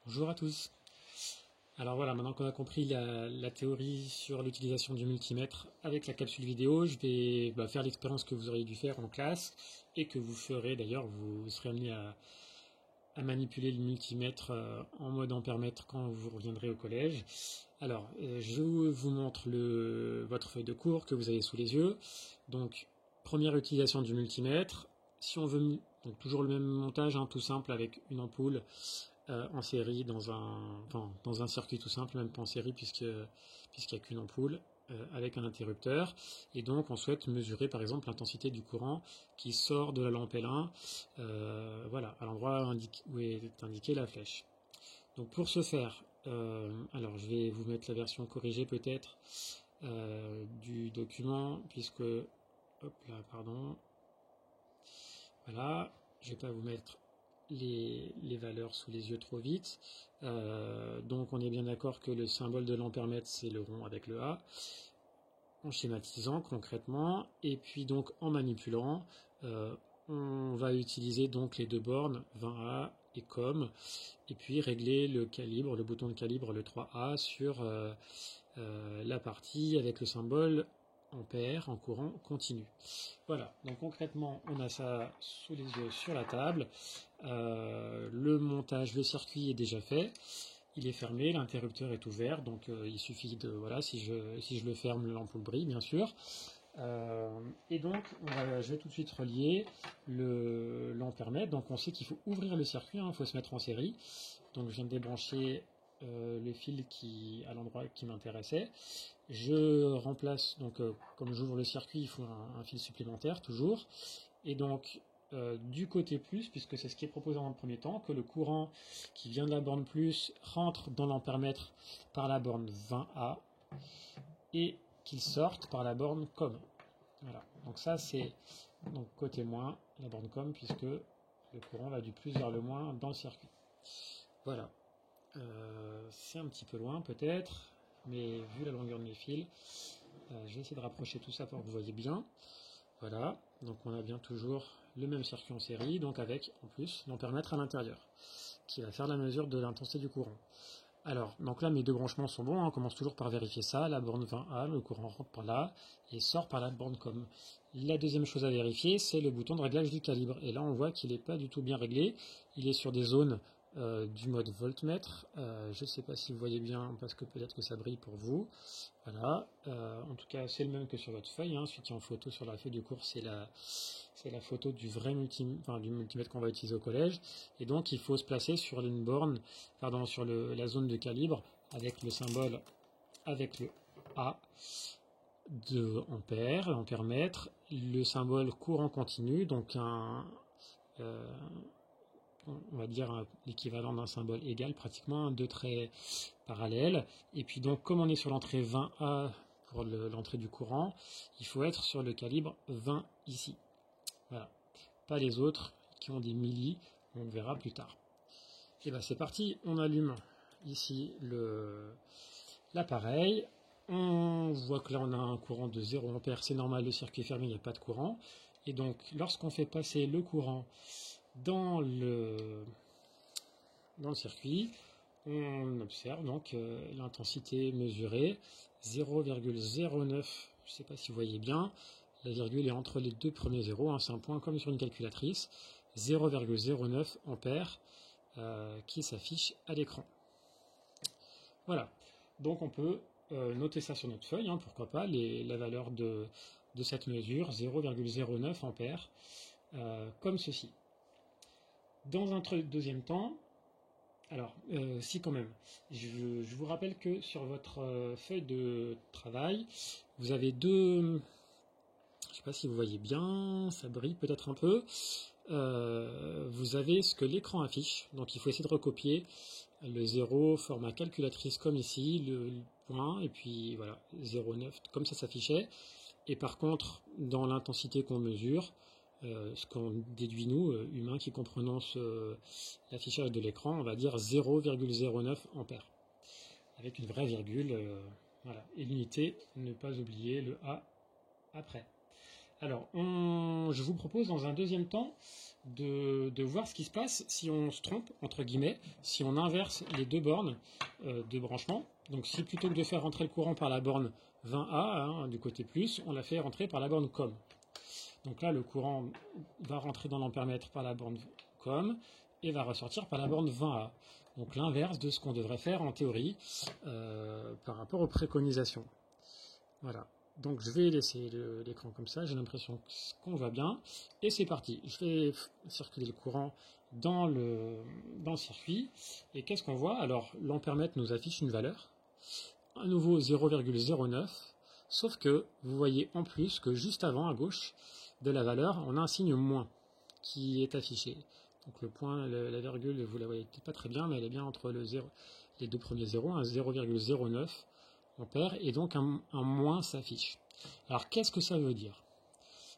Bonjour à tous. Alors voilà, maintenant qu'on a compris la théorie sur l'utilisation du multimètre avec la capsule vidéo, je vais faire l'expérience que vous auriez dû faire en classe et que vous ferez d'ailleurs, vous serez amené à manipuler le multimètre en mode ampèremètre quand vous reviendrez au collège. Alors, je vous montre votre feuille de cours que vous avez sous les yeux. Donc, première utilisation du multimètre. Si on veut, donc toujours le même montage, tout simple avec une ampoule en série dans un circuit tout simple, même pas en série puisqu'il n'y a qu'une ampoule avec un interrupteur. Et donc on souhaite mesurer par exemple l'intensité du courant qui sort de la lampe L1 voilà, à l'endroit où est indiquée la flèche. Donc pour ce faire, alors je vais vous mettre la version corrigée peut-être du document puisque, hop là, pardon, voilà, je vais pas vous mettre les valeurs sous les yeux trop vite. Donc on est bien d'accord que le symbole de l'ampèremètre c'est le rond avec le A, en schématisant concrètement, et puis donc en manipulant, on va utiliser donc les deux bornes 20A et COM, et puis régler le calibre, le bouton de calibre, le 3A sur la partie avec le symbole ampère en courant continu. Voilà, donc concrètement on a ça sous les yeux sur la table. Le montage, le circuit est déjà fait, il est fermé, l'interrupteur est ouvert, donc il suffit de, voilà, si je le ferme, l'ampoule brille bien sûr. Et donc je vais tout de suite relier l'ampèremètre. Donc on sait qu'il faut ouvrir le circuit, il faut se mettre en série. Donc je viens de débrancher le fil à l'endroit qui m'intéressait. Je remplace, donc comme j'ouvre le circuit, il faut un fil supplémentaire toujours. Et donc du côté plus, puisque c'est ce qui est proposé dans le premier temps, que le courant qui vient de la borne plus rentre dans l'ampèremètre par la borne 20A et qu'il sorte par la borne COM. Voilà, donc ça c'est donc côté moins, la borne COM, puisque le courant va du plus vers le moins dans le circuit. Voilà, c'est un petit peu loin peut-être, mais vu la longueur de mes fils, je vais essayer de rapprocher tout ça pour que vous voyez bien. Voilà, donc on a bien toujours le même circuit en série, donc avec en plus l'ampèremètre à l'intérieur, qui va faire la mesure de l'intensité du courant. Alors, donc là mes deux branchements sont bons, on commence toujours par vérifier ça, la borne 20A, le courant rentre par là, et sort par la borne COM. La deuxième chose à vérifier, c'est le bouton de réglage du calibre, et là on voit qu'il n'est pas du tout bien réglé, il est sur des zones du mode voltmètre, je ne sais pas si vous voyez bien, parce que peut-être que ça brille pour vous. Voilà, en tout cas c'est le même que sur votre feuille, celui qui est en photo sur la feuille de cours c'est la photo du vrai multimètre qu'on va utiliser au collège, et donc il faut se placer sur une borne, sur la zone de calibre avec le symbole, avec le A de ampère, ampèremètre, le symbole courant continu, donc on va dire l'équivalent d'un symbole égal, pratiquement deux traits parallèles. Et puis donc comme on est sur l'entrée 20A pour l'entrée du courant, il faut être sur le calibre 20 ici. Voilà, pas les autres qui ont des millis, on verra plus tard. Et bien c'est parti, on allume ici l'appareil. On voit que là on a un courant de 0 ampère, c'est normal, le circuit est fermé, il n'y a pas de courant. Et donc lorsqu'on fait passer le courant dans le circuit, on observe donc l'intensité mesurée 0,09, je ne sais pas si vous voyez bien, la virgule est entre les deux premiers zéros, c'est un point comme sur une calculatrice, 0,09 ampères qui s'affiche à l'écran. Voilà, donc on peut noter ça sur notre feuille, pourquoi pas, la valeur de cette mesure, 0,09 ampères, comme ceci. Dans un deuxième temps, alors, si quand même, je vous rappelle que sur votre feuille de travail, vous avez deux, je ne sais pas si vous voyez bien, ça brille peut-être un peu, vous avez ce que l'écran affiche, donc il faut essayer de recopier le 0 format calculatrice comme ici, le point, et puis voilà, 0,9, comme ça s'affichait, et par contre, dans l'intensité qu'on mesure, ce qu'on déduit nous, humains qui comprenons l'affichage de l'écran, on va dire 0,09 ampères, avec une vraie virgule, voilà. Et l'unité, ne pas oublier le A après. Alors, je vous propose dans un deuxième temps de voir ce qui se passe si on se trompe, entre guillemets, si on inverse les deux bornes de branchement. Donc si plutôt que de faire rentrer le courant par la borne 20A, hein, du côté plus, on la fait rentrer par la borne COM. Donc là, le courant va rentrer dans l'ampèremètre par la borne COM et va ressortir par la borne 20A. Donc l'inverse de ce qu'on devrait faire en théorie par rapport aux préconisations. Voilà. Donc je vais laisser l'écran comme ça, j'ai l'impression qu'on va bien. Et c'est parti. Je vais circuler le courant dans le circuit. Et qu'est-ce qu'on voit? Alors l'ampèremètre nous affiche une valeur. À nouveau 0,09. Sauf que vous voyez en plus que juste avant, à gauche de la valeur, on a un signe moins qui est affiché. Donc le point, la virgule, vous la voyez peut-être pas très bien, mais elle est bien entre les deux premiers zéros, un 0,09 ampères, et donc un moins s'affiche. Alors qu'est-ce que ça veut dire?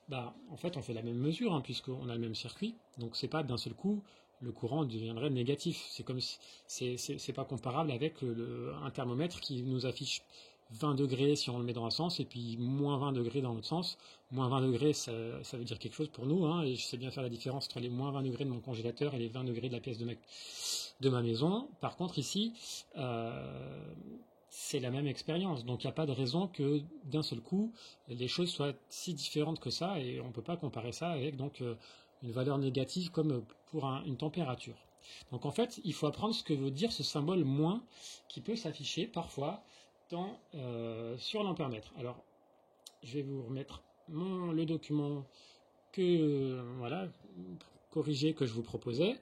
Bah, en fait, on fait la même mesure, hein, puisqu'on a le même circuit, donc c'est pas d'un seul coup le courant deviendrait négatif. C'est comme si, c'est pas comparable avec un thermomètre qui nous affiche 20 degrés si on le met dans un sens, et puis moins 20 degrés dans l'autre sens. Moins 20 degrés, ça veut dire quelque chose pour nous, hein, et je sais bien faire la différence entre les moins 20 degrés de mon congélateur et les 20 degrés de la pièce de ma maison. Par contre, ici, c'est la même expérience, donc il n'y a pas de raison que d'un seul coup, les choses soient si différentes que ça, et on ne peut pas comparer ça avec donc une valeur négative comme pour une température. Donc en fait, il faut apprendre ce que veut dire ce symbole moins qui peut s'afficher parfois sur l'ampèremètre. Alors, je vais vous remettre le document voilà, corrigé que je vous proposais.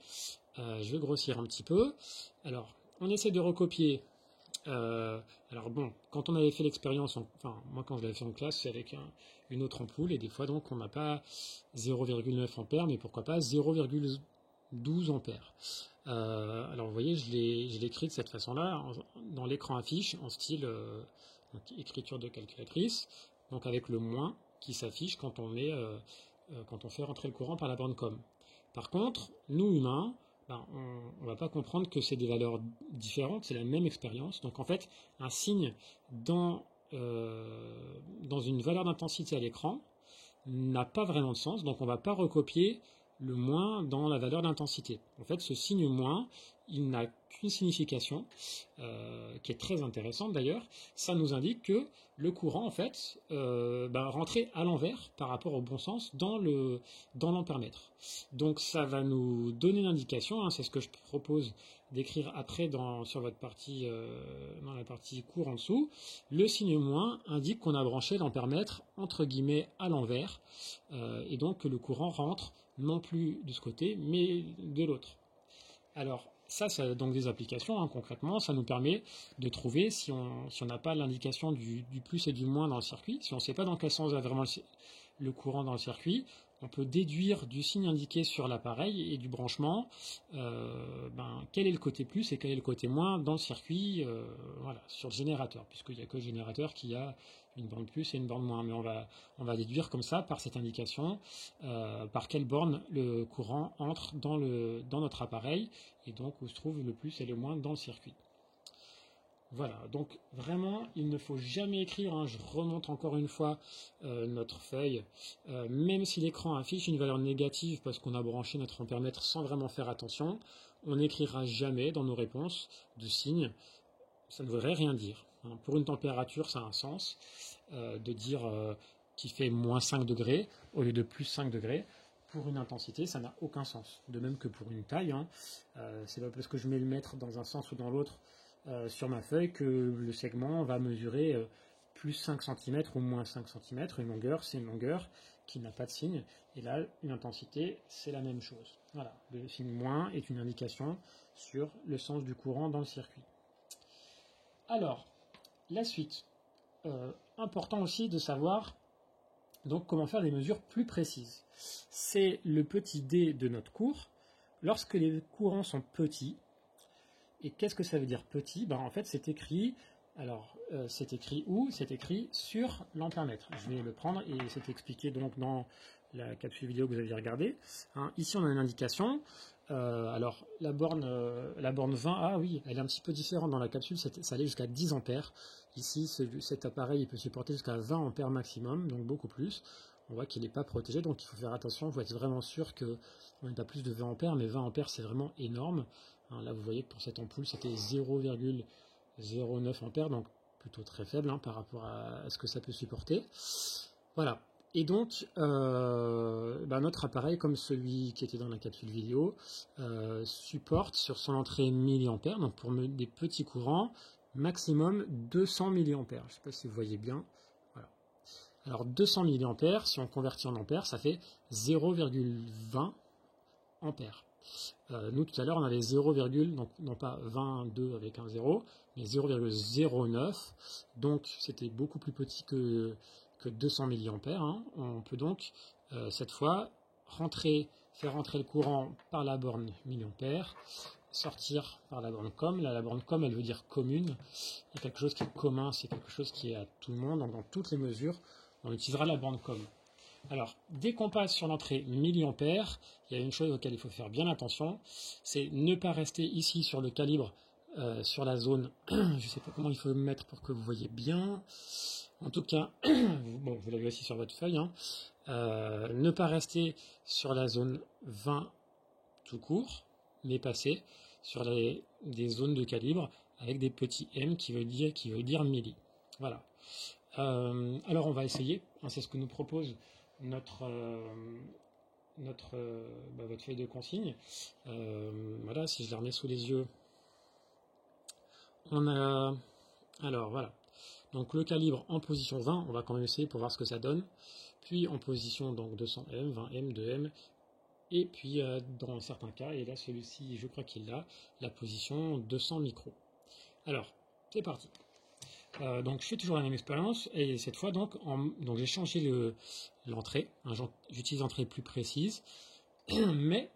Je vais grossir un petit peu. Alors, on essaie de recopier. Alors bon, quand on avait fait l'expérience, enfin moi quand je l'avais fait en classe, c'est avec une autre ampoule, et des fois donc on n'a pas 0,9 ampères, mais pourquoi pas 0,12 ampères. Alors vous voyez, je l'ai écrit de cette façon-là, dans l'écran affiche, en style donc, écriture de calculatrice, donc avec le moins qui s'affiche quand on fait rentrer le courant par la borne COM. Par contre, nous humains, ben, on ne va pas comprendre que c'est des valeurs différentes, c'est la même expérience. Donc en fait, un signe dans une valeur d'intensité à l'écran n'a pas vraiment de sens, donc on ne va pas recopier le moins dans la valeur d'intensité. En fait, ce signe moins, il n'a qu'une signification, qui est très intéressante d'ailleurs. Ça nous indique que le courant, en fait, rentrait à l'envers par rapport au bon sens dans l'ampèremètre. Donc ça va nous donner une indication, hein, c'est ce que je propose d'écrire après sur votre partie, dans la partie cours en dessous. Le signe moins indique qu'on a branché l'ampèremètre entre guillemets à l'envers, et donc que le courant rentre non plus de ce côté, mais de l'autre. Alors, ça a donc des applications, hein, concrètement, ça nous permet de trouver si on n'a pas l'indication du plus et du moins dans le circuit, si on ne sait pas dans quel sens va vraiment le courant dans le circuit, on peut déduire du signe indiqué sur l'appareil et du branchement quel est le côté plus et quel est le côté moins dans le circuit, voilà, sur le générateur, puisqu'il n'y a que le générateur qui a une borne plus et une borne moins. Mais on va déduire comme ça, par cette indication, par quelle borne le courant entre dans notre appareil, et donc où se trouve le plus et le moins dans le circuit. Voilà, donc vraiment, il ne faut jamais écrire, hein, je remonte encore une fois notre feuille, même si l'écran affiche une valeur négative parce qu'on a branché notre ampèremètre sans vraiment faire attention, on n'écrira jamais dans nos réponses de signe, ça ne voudrait rien dire. Hein. Pour une température, ça a un sens de dire qu'il fait moins 5 degrés au lieu de plus 5 degrés. Pour une intensité, ça n'a aucun sens. De même que pour une taille, hein, c'est pas parce que je mets le mètre dans un sens ou dans l'autre sur ma feuille que le segment va mesurer plus 5 cm ou moins 5 cm. Une longueur, c'est une longueur qui n'a pas de signe. Et là, une intensité, c'est la même chose. Voilà, le signe moins est une indication sur le sens du courant dans le circuit. Alors, la suite. Important aussi de savoir donc comment faire des mesures plus précises. C'est le petit d de notre cours. Lorsque les courants sont petits, et qu'est-ce que ça veut dire petit? En fait, c'est écrit. Alors, c'est écrit où? C'est écrit sur l'ampèremètre. Je vais le prendre et c'est expliqué donc dans la capsule vidéo que vous aviez regardée. Hein, ici, on a une indication. Alors, la borne 20A, oui, elle est un petit peu différente dans la capsule. Ça allait jusqu'à 10 ampères. Ici, cet appareil il peut supporter jusqu'à 20 ampères maximum, donc beaucoup plus. on voit qu'il n'est pas protégé, donc il faut faire attention, il faut être vraiment sûr qu'on n'est pas plus de 20 ampères, mais 20 ampères c'est vraiment énorme. Hein, là vous voyez que pour cette ampoule c'était 0,09 ampères, donc plutôt très faible par rapport à ce que ça peut supporter. Voilà. Et donc, notre appareil, comme celui qui était dans la capsule vidéo, supporte sur son entrée milliampères, donc pour des petits courants, maximum 200 milliampères. Je ne sais pas si vous voyez bien. Voilà. Alors 200 milliampères, si on convertit en ampères, ça fait 0,20 ampères. Nous, tout à l'heure, on avait 0, donc non pas 22 avec un 0, mais 0,09. Donc, c'était beaucoup plus petit que 200 milliampères. On peut donc, cette fois, faire rentrer le courant par la borne milliampère, sortir par la borne com. Là, la borne com, elle veut dire commune. Il y a quelque chose qui est commun, c'est quelque chose qui est à tout le monde. Donc, dans toutes les mesures, on utilisera la borne com. Alors, dès qu'on passe sur l'entrée milliampère, il y a une chose auquel il faut faire bien attention, c'est ne pas rester ici sur le calibre, sur la zone, je ne sais pas comment il faut me mettre pour que vous voyez bien, en tout cas, bon, vous l'avez aussi sur votre feuille, ne pas rester sur la zone 20 tout court, mais passer sur des zones de calibre avec des petits M qui veut dire milli. Voilà. Alors on va essayer, c'est ce que nous propose votre feuille de consigne. Voilà, si je la remets sous les yeux, on a, alors voilà, donc le calibre en position 20, on va quand même essayer pour voir ce que ça donne, puis en position donc 200M, 20M, 2M, et puis dans certains cas, et là celui-ci je crois qu'il a la position 200 micros. Alors, c'est parti. Donc je fais toujours la même expérience et cette fois donc j'ai changé l'entrée, j'utilise l'entrée plus précise, mais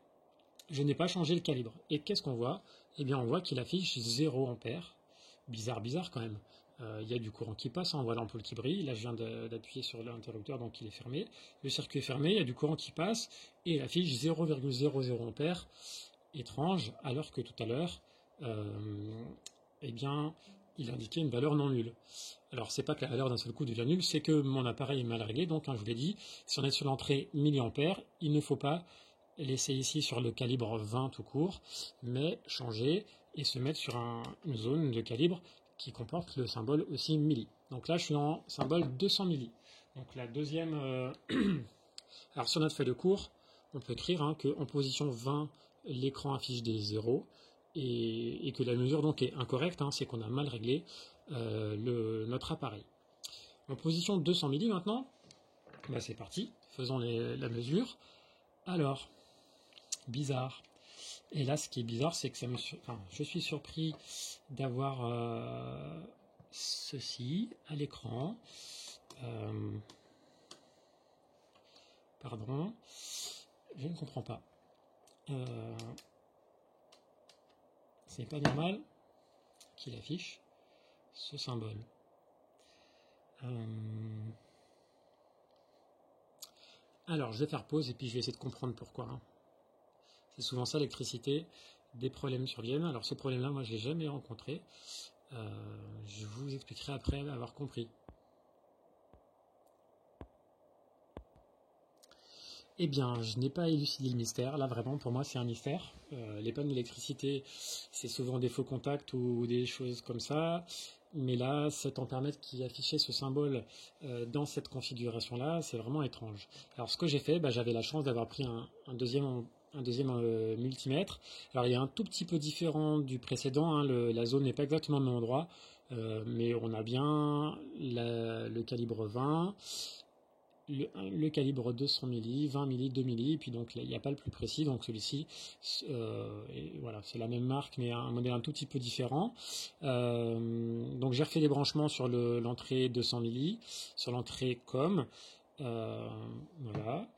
je n'ai pas changé le calibre. Et qu'est-ce qu'on voit? Eh bien on voit qu'il affiche 0 ampères. Bizarre quand même. Il y a du courant qui passe, on voit l'ampoule qui brille. Là je viens d'appuyer sur l'interrupteur, donc il est fermé. Le circuit est fermé, il y a du courant qui passe et il affiche 0,00 ampères. Étrange, alors que tout à l'heure, eh bien il indiquait une valeur non nulle. Alors c'est pas que la valeur d'un seul coup devient nulle, c'est que mon appareil est mal réglé, donc je vous l'ai dit, si on est sur l'entrée milliampères, il ne faut pas laisser ici sur le calibre 20 tout court, mais changer et se mettre sur une zone de calibre qui comporte le symbole aussi milli. Donc là je suis en symbole 200 milli. Donc la deuxième... Alors sur notre feuille de cours, on peut écrire qu'en position 20, l'écran affiche des 0, et que la mesure donc est incorrecte, c'est qu'on a mal réglé notre appareil. En position 200 milli maintenant, c'est parti, faisons la mesure. Alors, bizarre. Et là, ce qui est bizarre, c'est que je suis surpris d'avoir ceci à l'écran. Pardon, je ne comprends pas. C'est pas normal qu'il affiche ce symbole. Alors, je vais faire pause et puis je vais essayer de comprendre pourquoi. C'est souvent ça, l'électricité, des problèmes surviennent. Alors, ce problème-là, moi, je ne l'ai jamais rencontré. Je vous expliquerai après avoir compris. Eh bien, je n'ai pas élucidé le mystère. Là, vraiment, pour moi, c'est un mystère. Les pannes d'électricité, c'est souvent des faux contacts ou des choses comme ça. Mais là, cet ampèremètre qui affichait ce symbole dans cette configuration-là, c'est vraiment étrange. Alors, ce que j'ai fait, j'avais la chance d'avoir pris un deuxième multimètre. Alors, il est un tout petit peu différent du précédent. La zone n'est pas exactement au même endroit. Mais on a bien le calibre 20. Le calibre 200 milli, 20 milli, 2 milli, et puis donc il n'y a pas le plus précis, donc celui-ci, voilà, c'est la même marque, mais un modèle un tout petit peu différent. Donc j'ai refait les branchements sur l'entrée 200 milli, sur l'entrée com, voilà,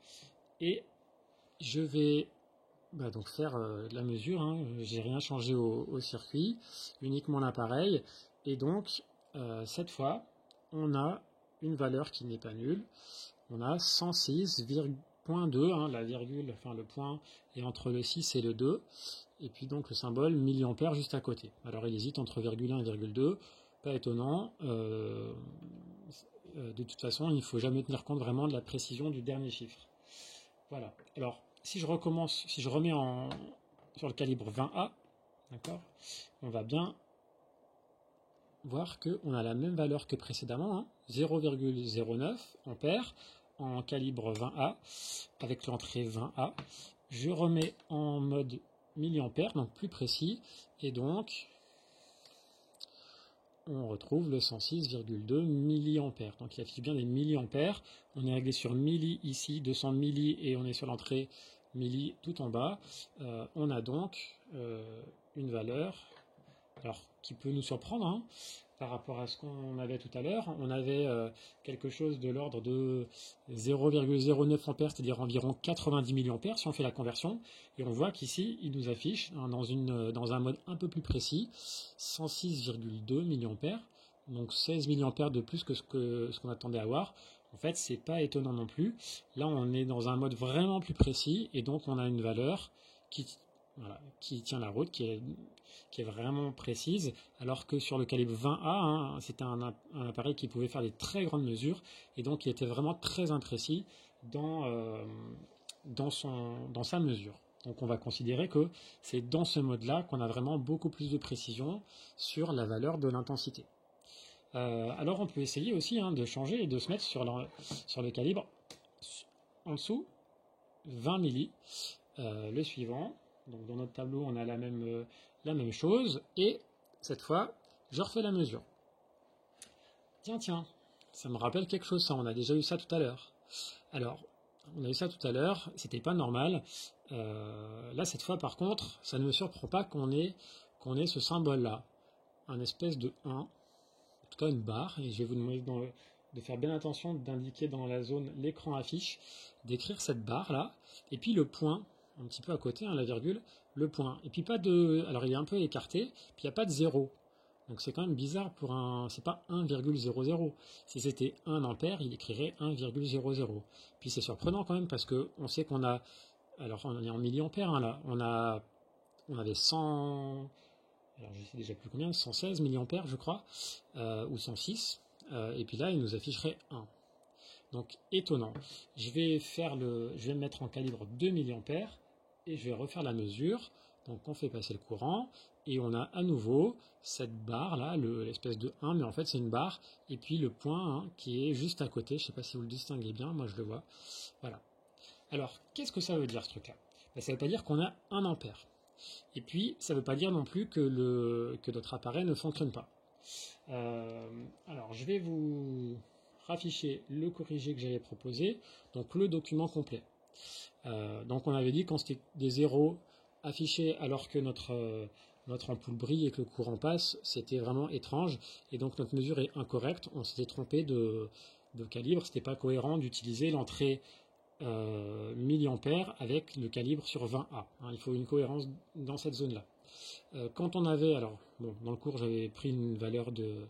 et je vais donc faire la mesure, j'ai rien changé au circuit, uniquement l'appareil, et donc cette fois, on a une valeur qui n'est pas nulle. On a 106,2, la virgule, enfin le point est entre le 6 et le 2, et puis donc le symbole milliampère juste à côté. Alors il hésite entre virgule 1 et virgule 2, pas étonnant, de toute façon, il ne faut jamais tenir compte vraiment de la précision du dernier chiffre. Voilà. Alors, si je recommence, si je remets sur le calibre 20A, d'accord, on va bien voir qu'on a la même valeur que précédemment, hein, 0,09 ampères en calibre 20A avec l'entrée 20A. Je remets en mode milliampères, donc plus précis, et donc on retrouve le 106,2 milliampères. Donc il affiche bien des milliampères. On est réglé sur milli ici, 200 milli, et on est sur l'entrée milli tout en bas. On a donc une valeur, alors qui peut nous surprendre, hein, par rapport à ce qu'on avait tout à l'heure. On avait quelque chose de l'ordre de 0,09 ampères, c'est-à-dire environ 90 milliampères si on fait la conversion. Et on voit qu'ici, il nous affiche hein, dans un mode un peu plus précis 106,2 milliampères, donc 16 milliampères de plus que ce qu'on attendait à voir. En fait, c'est pas étonnant non plus. Là, on est dans un mode vraiment plus précis et donc on a une valeur qui tient la route, qui est vraiment précise, alors que sur le calibre 20A, hein, c'était un appareil qui pouvait faire des très grandes mesures, et donc il était vraiment très imprécis dans sa mesure. Donc on va considérer que c'est dans ce mode-là qu'on a vraiment beaucoup plus de précision sur la valeur de l'intensité. Alors on peut essayer aussi hein, de changer et de se mettre sur le calibre en dessous, 20 milli, le suivant. Donc dans notre tableau, on a la même chose. Et cette fois, je refais la mesure. Tiens, ça me rappelle quelque chose, ça. On a déjà eu ça tout à l'heure. Alors, on a eu ça tout à l'heure. C'était pas normal. Là, cette fois, par contre, ça ne me surprend pas qu'on ait ce symbole-là. Un espèce de 1. En tout cas, une barre. Et je vais vous demander de faire bien attention d'indiquer dans la zone l'écran affiche, d'écrire cette barre-là. Et puis le point un petit peu à côté, hein, la virgule, le point. Et puis pas de... Alors il est un peu écarté, puis il n'y a pas de 0. Donc c'est quand même bizarre pour un... C'est pas 1,00. Si c'était 1 ampère, il écrirait 1,00. Puis c'est surprenant quand même parce que on sait qu'on a... Alors on est en milliampères hein, là. On avait 100... Alors je sais déjà plus combien, 116 milliampères je crois, ou 106. Et puis là il nous afficherait 1. Donc étonnant. Je vais me mettre en calibre 2 milliampères. Et je vais refaire la mesure. Donc on fait passer le courant et on a à nouveau cette barre là, l'espèce de 1, mais en fait c'est une barre, et puis le point hein, qui est juste à côté. Je ne sais pas si vous le distinguez bien, moi je le vois. Voilà. Alors qu'est-ce que ça veut dire ce truc là? Ça ne veut pas dire qu'on a 1 ampère. Et puis ça ne veut pas dire non plus que notre appareil ne fonctionne pas. Alors je vais vous rafficher le corrigé que j'avais proposé, donc le document complet. Donc on avait dit quand c'était des zéros affichés alors que notre ampoule brille et que le courant passe, c'était vraiment étrange, et donc notre mesure est incorrecte. On s'était trompé de calibre, c'était pas cohérent d'utiliser l'entrée milliampères avec le calibre sur 20A. Hein, il faut une cohérence dans cette zone-là. Quand on avait, alors bon, dans le cours j'avais pris une valeur d'une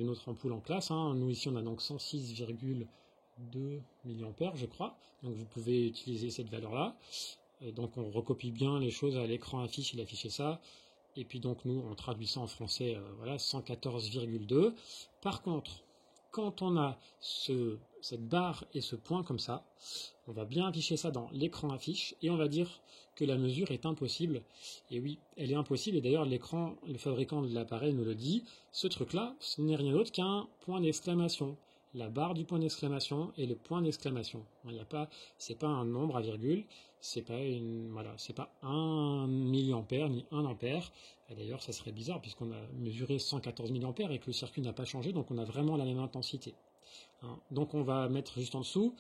autre ampoule en classe. Hein. Nous ici on a donc 106,2 milliampères je crois, donc vous pouvez utiliser cette valeur là. Donc on recopie bien les choses à l'écran affiche, il affichait ça, et puis donc nous on traduit ça en français, voilà, 114,2. Par contre quand on a cette barre et ce point comme ça, on va bien afficher ça dans l'écran affiche et on va dire que la mesure est impossible. Et oui, elle est impossible, et d'ailleurs l'écran, le fabricant de l'appareil nous le dit, ce truc là ce n'est rien d'autre qu'un point d'exclamation. La barre du point d'exclamation et le point d'exclamation. C'est pas un nombre à virgule, c'est pas c'est pas 1 milliampère ni 1 ampère. D'ailleurs, ça serait bizarre puisqu'on a mesuré 114 milliampères et que le circuit n'a pas changé, donc on a vraiment la même intensité. Hein. Donc on va mettre juste en dessous,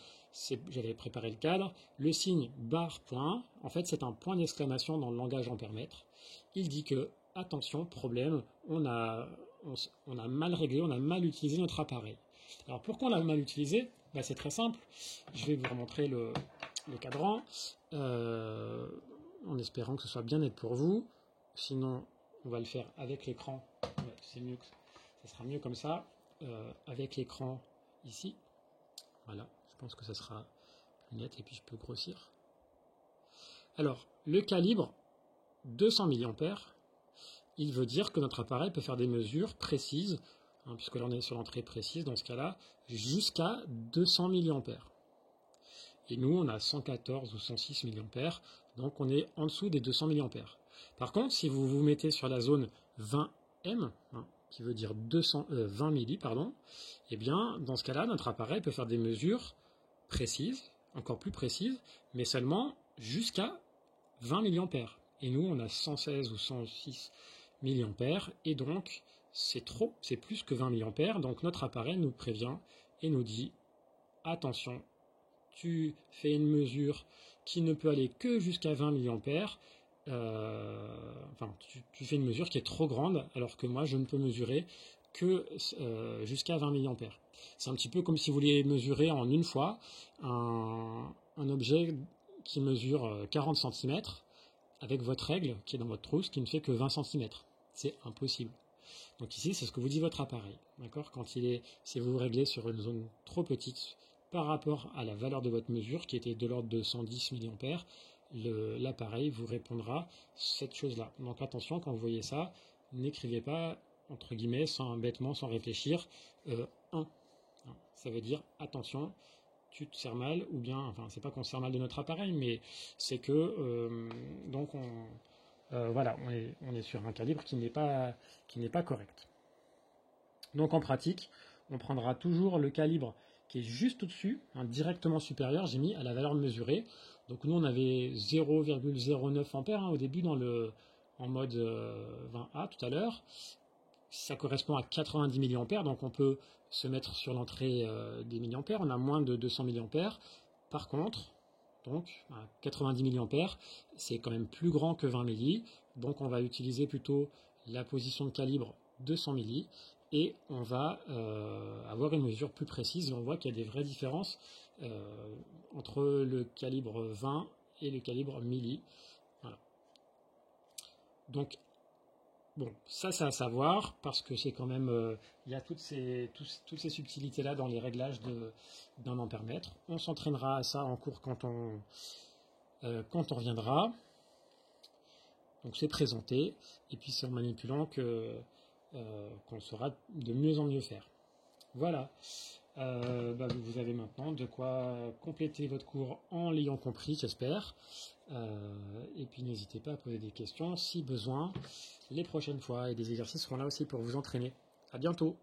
j'avais préparé le cadre, le signe barre point. En fait, c'est un point d'exclamation dans le langage ampère-mètre. Il dit que attention, problème, on a mal réglé, on a mal utilisé notre appareil. Alors pourquoi on l'a mal utilisé? C'est très simple. Je vais vous remontrer le cadran, en espérant que ce soit bien net pour vous. Sinon, on va le faire avec l'écran. Ouais, c'est mieux, ça sera mieux comme ça. Avec l'écran ici. Voilà, je pense que ça sera plus net et puis je peux grossir. Alors, le calibre 200 milliampères, il veut dire que notre appareil peut faire des mesures précises hein, puisque là on est sur l'entrée précise dans ce cas-là, jusqu'à 200 milliampères. Et nous, on a 114 ou 106 milliampères, donc on est en dessous des 200 milliampères. Par contre, si vous vous mettez sur la zone 20M, hein, qui veut dire 20 milli, pardon, eh bien, dans ce cas-là, notre appareil peut faire des mesures précises, encore plus précises, mais seulement jusqu'à 20 milliampères. Et nous, on a 116 ou 106 milliampères, et donc, c'est trop, c'est plus que 20 milliampères, donc notre appareil nous prévient et nous dit, attention, tu fais une mesure qui ne peut aller que jusqu'à 20 milliampères, enfin, tu fais une mesure qui est trop grande, alors que moi, je ne peux mesurer que jusqu'à 20 milliampères. C'est un petit peu comme si vous vouliez mesurer en une fois un objet qui mesure 40 cm avec votre règle qui est dans votre trousse qui ne fait que 20 cm. C'est impossible. Donc ici, c'est ce que vous dit votre appareil. D'accord ? Si vous réglez sur une zone trop petite par rapport à la valeur de votre mesure, qui était de l'ordre de 110 mA, l'appareil vous répondra cette chose-là. Donc attention, quand vous voyez ça, n'écrivez pas, entre guillemets, bêtement, sans réfléchir, 1. Ça veut dire, attention, tu te sers mal, ou bien, enfin, c'est pas qu'on se sert mal de notre appareil, mais c'est que, donc, voilà, on est sur un calibre qui n'est pas correct. Donc en pratique, on prendra toujours le calibre qui est juste au-dessus, hein, directement supérieur, j'ai mis à la valeur mesurée. Donc nous on avait 0,09 ampères hein, au début en mode 20A tout à l'heure. Ça correspond à 90 milliampères, donc on peut se mettre sur l'entrée des milliampères, on a moins de 200 milliampères. Par contre, donc à 90 milliampères, c'est quand même plus grand que 20 milli, donc on va utiliser plutôt la position de calibre 200 milli, et on va avoir une mesure plus précise, et on voit qu'il y a des vraies différences entre le calibre 20 et le calibre milli. Voilà. Donc, bon, ça c'est à savoir, parce que c'est quand même, il y a toutes ces subtilités-là dans les réglages d'un ampère-mètre. On s'entraînera à ça en cours quand on reviendra. Donc c'est présenté, et puis c'est en manipulant qu'on saura de mieux en mieux faire. Voilà, vous avez maintenant de quoi compléter votre cours en l'ayant compris, j'espère. Et puis n'hésitez pas à poser des questions si besoin les prochaines fois, et des exercices seront là aussi pour vous entraîner. À bientôt.